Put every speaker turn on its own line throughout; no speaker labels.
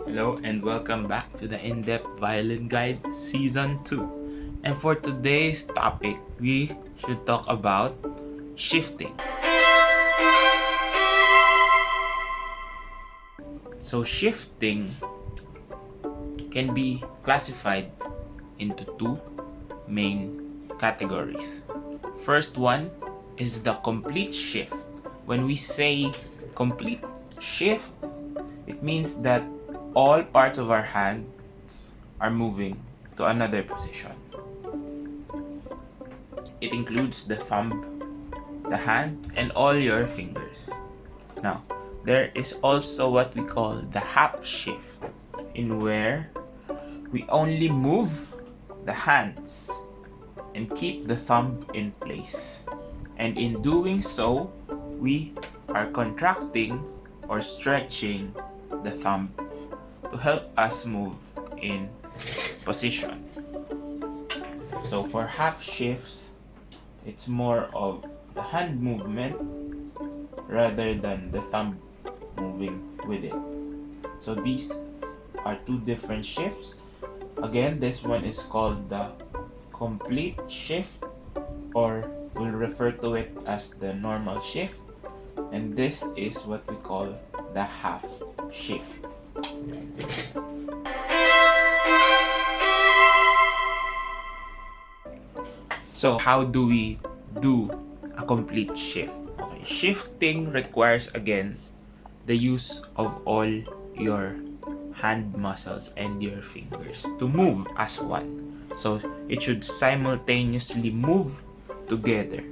Hello and welcome back to the In-Depth Violin Guide Season 2. And for today's topic, we should talk about shifting. So shifting can be classified into two main categories. First one is the complete shift. When we say complete shift, it means that all parts of our hands are moving to another position. It includes the thumb, the hand, and all your fingers. Now, there is also what we call the half shift, in where we only move the hands and keep the thumb in place. And in doing so, we are contracting or stretching the thumb to help us move in position. So for half shifts, it's more of the hand movement rather than the thumb moving with it. So these are two different shifts. Again, this one is called the complete shift, or we'll refer to it as the normal shift, and this is what we call the half shift. So how do we do a complete shift? Okay, shifting requires again the use of all your hand muscles and your fingers to move as one. So it should simultaneously move together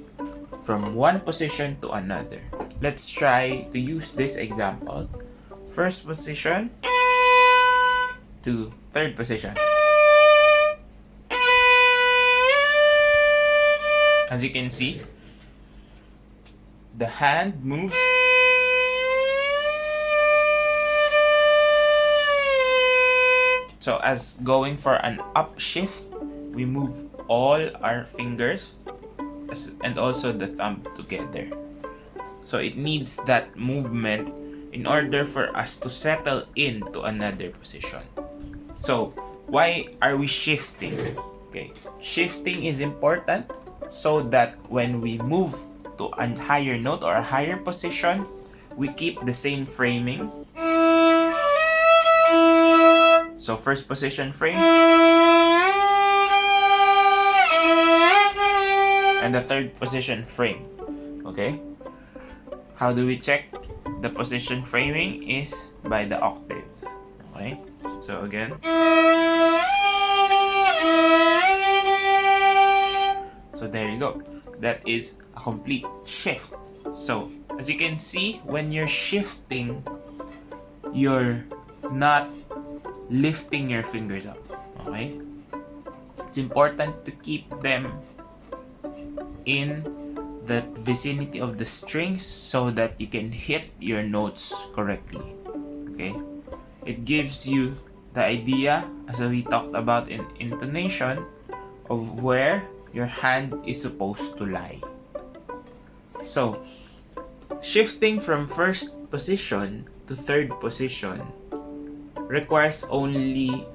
from one position to another. Let's try to use this example. First position to third position. As you can see, the hand moves so as going for an up shift, we move all our fingers and also the thumb together. So it needs that movement in order for us to settle into another position. So why are we shifting? Okay, shifting is important so that when we move to a higher note or a higher position, we keep the same framing. So first position frame, and the third position frame. Okay, how do we check the position framing? Is by the octaves. Okay, so again, so there you go, that is a complete shift. So as you can see, when you're shifting, you're not lifting your fingers up. Okay, it's important to keep them in the vicinity of the strings so that you can hit your notes correctly. Okay, it gives you the idea, as we talked about in intonation, of where your hand is supposed to lie. So shifting from first position to third position requires only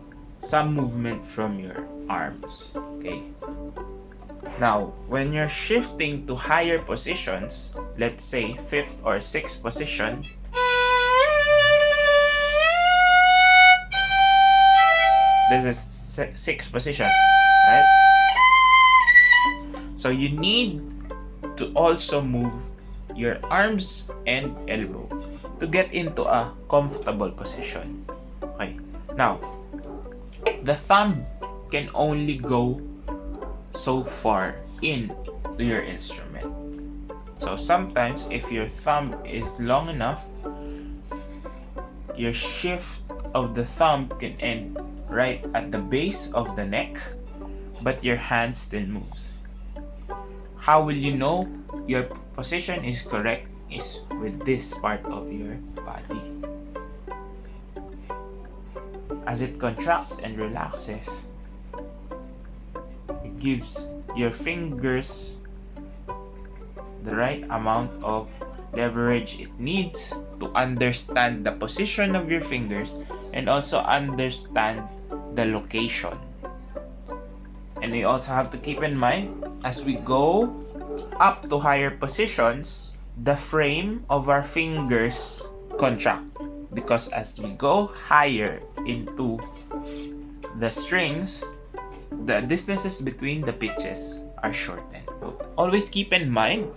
some movement from your arms. Okay, now when you're shifting to higher positions, let's say fifth or sixth position, this is sixth position, right? So you need to also move your arms and elbow to get into a comfortable position. Okay, now the thumb can only go so far in to your instrument. So sometimes if your thumb is long enough, your shift of the thumb can end right at the base of the neck, but your hand still moves. How will you know your position is correct? Is with this part of your body. As it contracts and relaxes, it gives your fingers the right amount of leverage it needs to understand the position of your fingers and also understand the location. And we also have to keep in mind, as we go up to higher positions, the frame of our fingers contract, because as we go higher into the strings, the distances between the pitches are shortened. So always keep in mind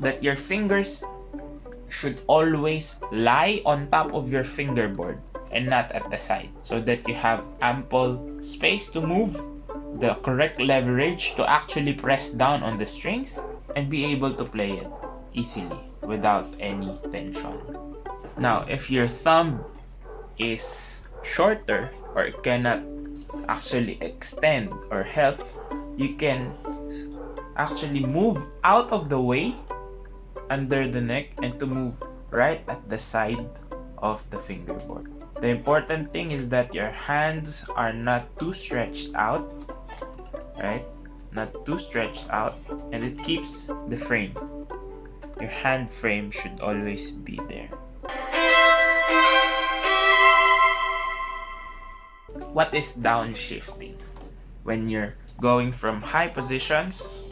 that your fingers should always lie on top of your fingerboard and not at the side, so that you have ample space to move, the correct leverage to actually press down on the strings, and be able to play it easily without any tension. Now, if your thumb is shorter or cannot actually extend or help, you can actually move out of the way under the neck and to move right at the side of the fingerboard. The important thing is that your hands are not too stretched out, right? Not too stretched out, and it keeps the frame. Your hand frame should always be there. What is downshifting? When you're going from high positions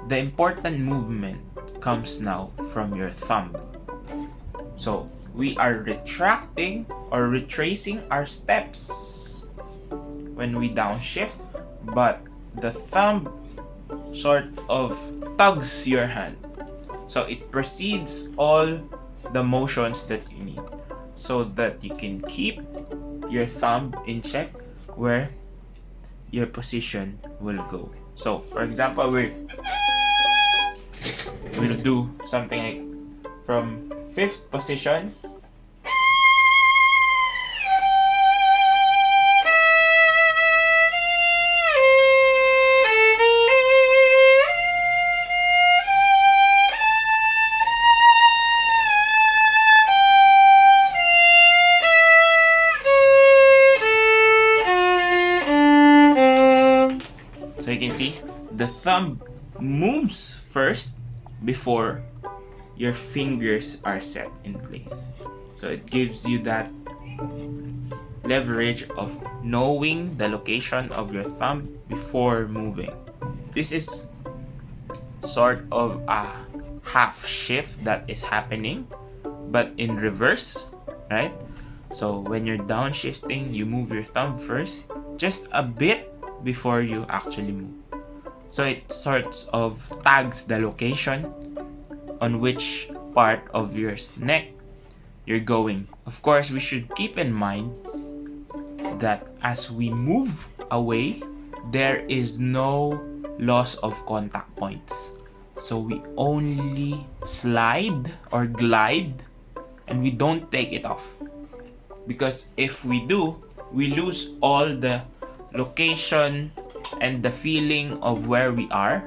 the important movement comes now from your thumb. So we are retracting or retracing our steps when we downshift, but the thumb sort of tugs your hand. So it precedes all the motions that you need, so that you can keep your thumb in check where your position will go. So for example, we'll do something like from 5th position, so you can see the thumb moves first before your fingers are set in place. So it gives you that leverage of knowing the location of your thumb before moving. This is sort of a half shift that is happening, but in reverse, right? So when you're downshifting, you move your thumb first, just a bit before you actually move. So it sorts of tags the location on which part of your neck you're going. Of course, we should keep in mind that as we move away, there is no loss of contact points. So we only slide or glide and we don't take it off. Because if we do, we lose all the location and the feeling of where we are.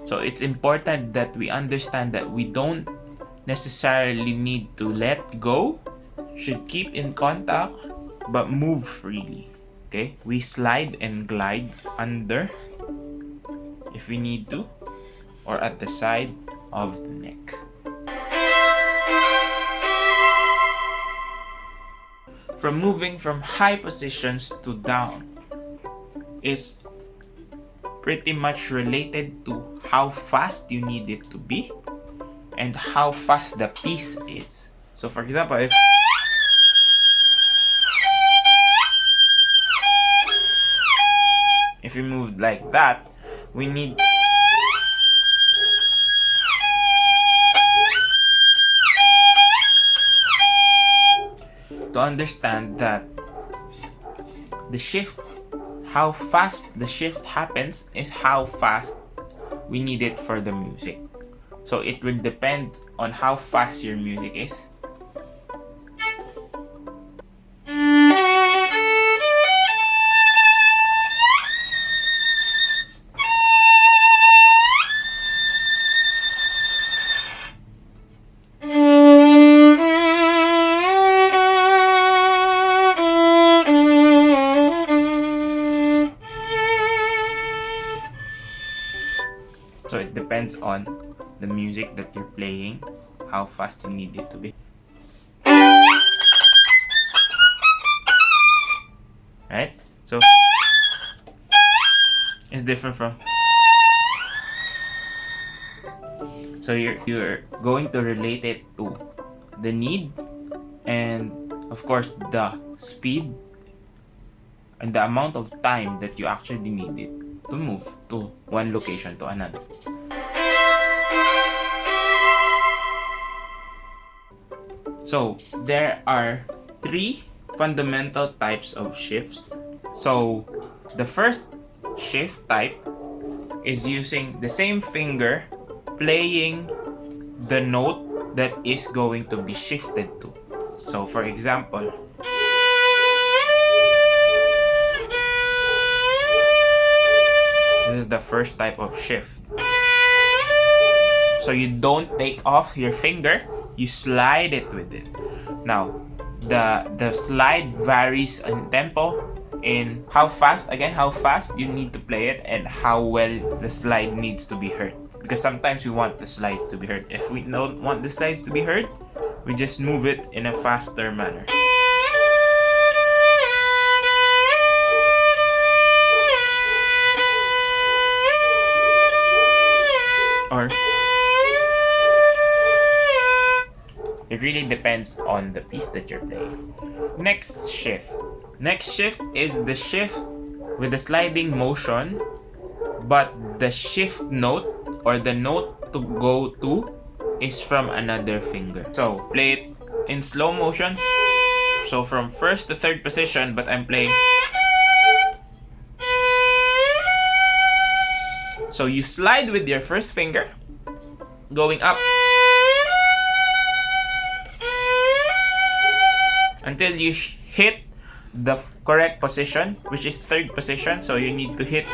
So it's important that we understand that we don't necessarily need to let go, should keep in contact, but move freely. Okay? We slide and glide under if we need to, or at the side of the neck. From moving from high positions to down is pretty much related to how fast you need it to be and how fast the piece is. So for example, if we move like that, we need to understand that the shift, how fast the shift happens, is how fast we need it for the music. So it will depend on how fast your music is. So it depends on the music that you're playing, how fast you need it to be. Right? So it's different from. So you're going to relate it to the need and of course the speed and the amount of time that you actually need it to move to one location to another. So there are three fundamental types of shifts. So the first shift type is using the same finger playing the note that is going to be shifted to. So for example, this is the first type of shift. So you don't take off your finger, you slide it with it. Now, the slide varies in tempo, in how fast you need to play it, and how well the slide needs to be heard. Because sometimes we want the slides to be heard. If we don't want the slides to be heard, we just move it in a faster manner. Or it really depends on the piece that you're playing. Next shift. Next shift is the shift with the sliding motion, but the shift note or the note to go to is from another finger. So play it in slow motion. So from first to third position, but I'm playing. So you slide with your first finger, going up until you hit the correct position, which is third position. So you need to hit,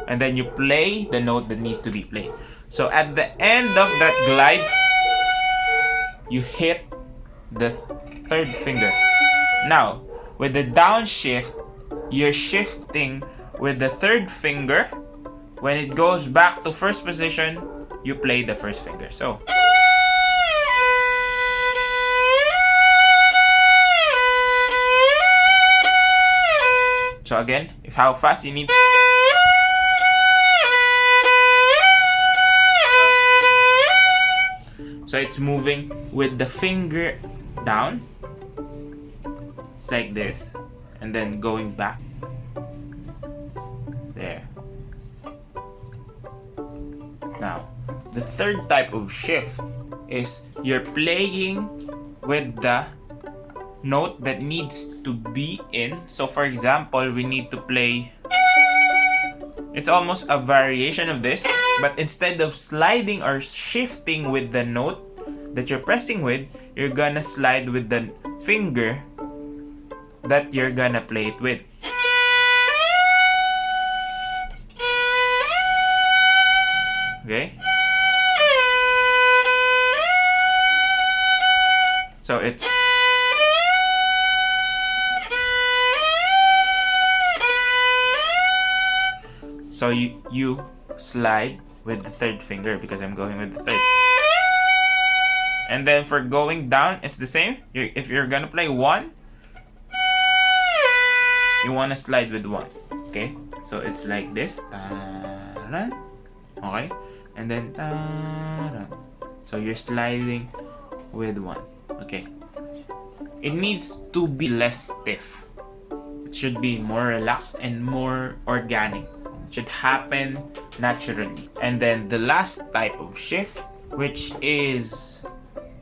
and then you play the note that needs to be played. So at the end of that glide, you hit the third finger. Now, with the downshift, you're shifting with the third finger. When it goes back to first position, you play the first finger. So again, if how fast you need. So it's moving with the finger down. It's like this. And then going back. There. Now, the third type of shift is you're playing with the note that needs to be in. So for example, we need to play. It's almost a variation of this, but instead of sliding or shifting with the note that you're pressing with, you're gonna slide with the finger that you're gonna play it with. Okay? So it's so you slide with the third finger because I'm going with the third. And then for going down, it's the same. If you're gonna play one, you wanna slide with one. Okay? So it's like this. Okay? And then so you're sliding with one. Okay? It needs to be less stiff. It should be more relaxed and more organic. It should happen naturally. And then the last type of shift, which is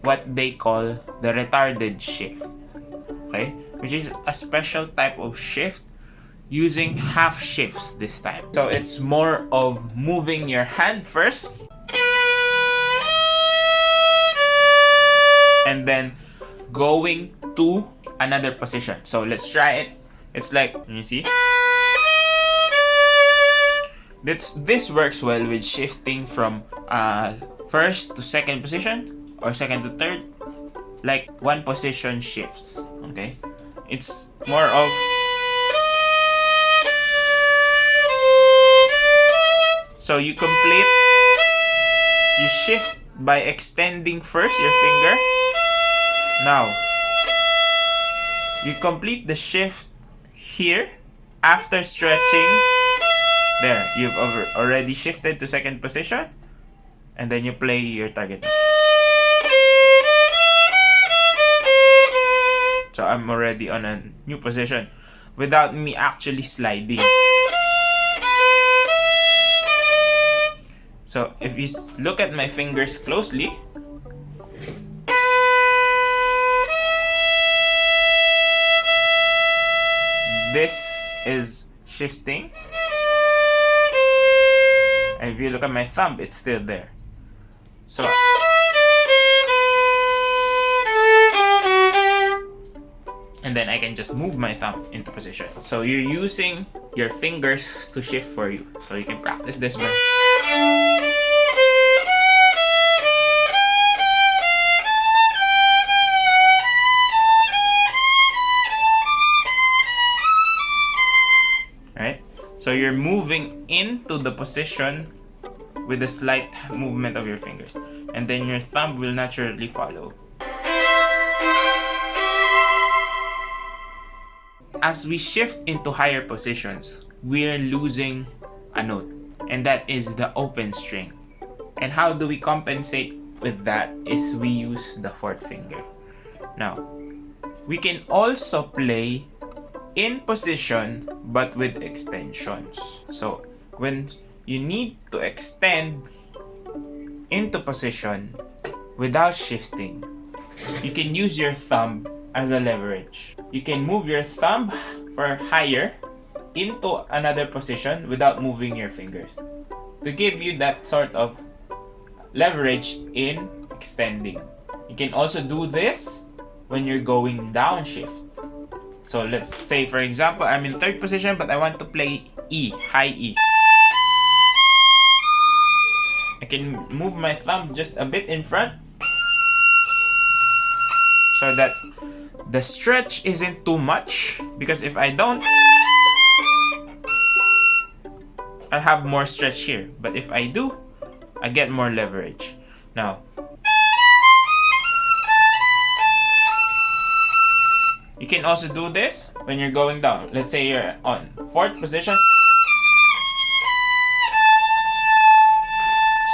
what they call the retarded shift. Okay? Which is a special type of shift using half shifts this time. So it's more of moving your hand first and then going to another position. So let's try it. It's like, you see? This works well with shifting from first to second position or second to third, like one position shifts. Okay? It's more of So you shift by extending first your finger. Now, you complete the shift here after stretching. There, you've already shifted to second position, and then you play your target note. So I'm already on a new position without me actually sliding. So if you look at my fingers closely, this is shifting. And if you look at my thumb, it's still there. So and then I can just move my thumb into position. So you're using your fingers to shift for you. So you can practice this by right? So you're moving into the position with a slight movement of your fingers. And then your thumb will naturally follow. As we shift into higher positions, we're losing a note, and that is the open string. And how do we compensate with that is we use the fourth finger. Now, we can also play in position but with extensions. So, when you need to extend into position without shifting, you can use your thumb as a leverage. You can move your thumb for higher into another position without moving your fingers to give you that sort of leverage in extending. You can also do this when you're going downshift. So let's say, for example, I'm in third position but I want to play E, high E. I can move my thumb just a bit in front so that the stretch isn't too much, because if I don't, I have more stretch here. But if I do, I get more leverage. Now, you can also do this when you're going down. Let's say you're on fourth position.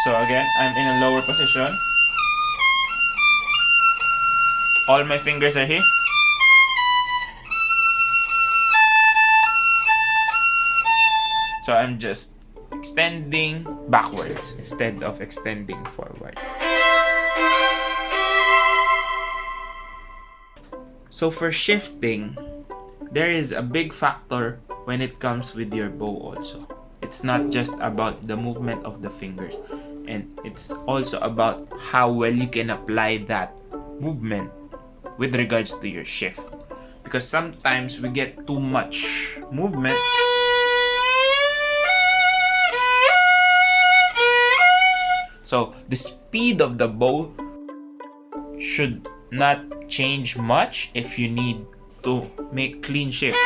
So again, I'm in a lower position. All my fingers are here. So I'm just extending backwards instead of extending forward. So for shifting, there is a big factor when it comes with your bow also. It's not just about the movement of the fingers, and it's also about how well you can apply that movement with regards to your shift. Because sometimes we get too much movement so the speed of the bow should not change much if you need to make clean shift.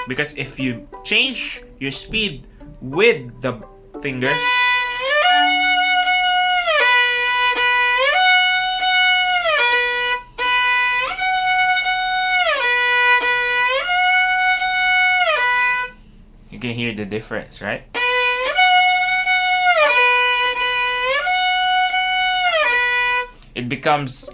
Because if you change your speed with the fingers, you can hear the difference, right? It becomes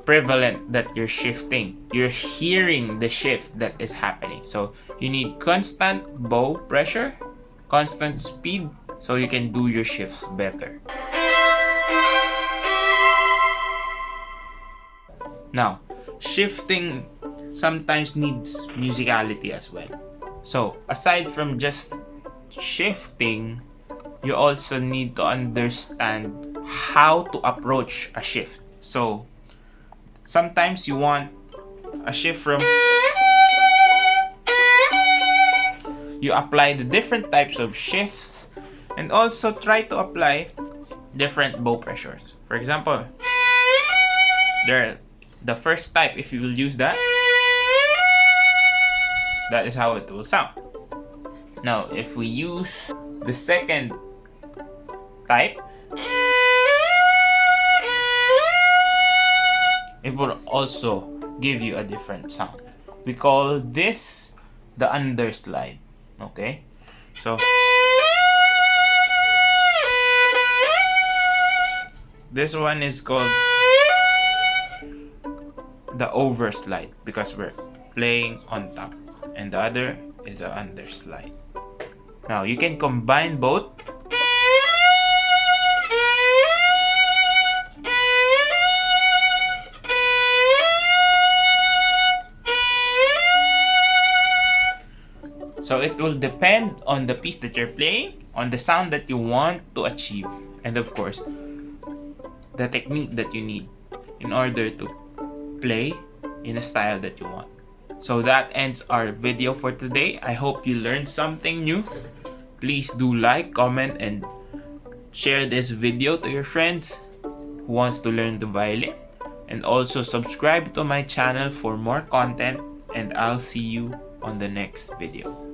prevalent that you're shifting. You're hearing the shift that is happening. So you need constant bow pressure, constant speed, so you can do your shifts better. Now, shifting sometimes needs musicality as well. So aside from just shifting, you also need to understand how to approach a shift. So sometimes you want a shift from, you apply the different types of shifts and also try to apply different bow pressures. For example, the first type, if you will use that is how it will sound. Now, if we use the second type, it will also give you a different sound. We call this the underslide. Okay, so this one is called the overslide because we're playing on top, and the other is the underslide. Now you can combine both. So it will depend on the piece that you're playing, on the sound that you want to achieve, and of course, the technique that you need in order to play in a style that you want. So that ends our video for today. I hope you learned something new. Please do like, comment, and share this video to your friends who wants to learn the violin. And also subscribe to my channel for more content, and I'll see you on the next video.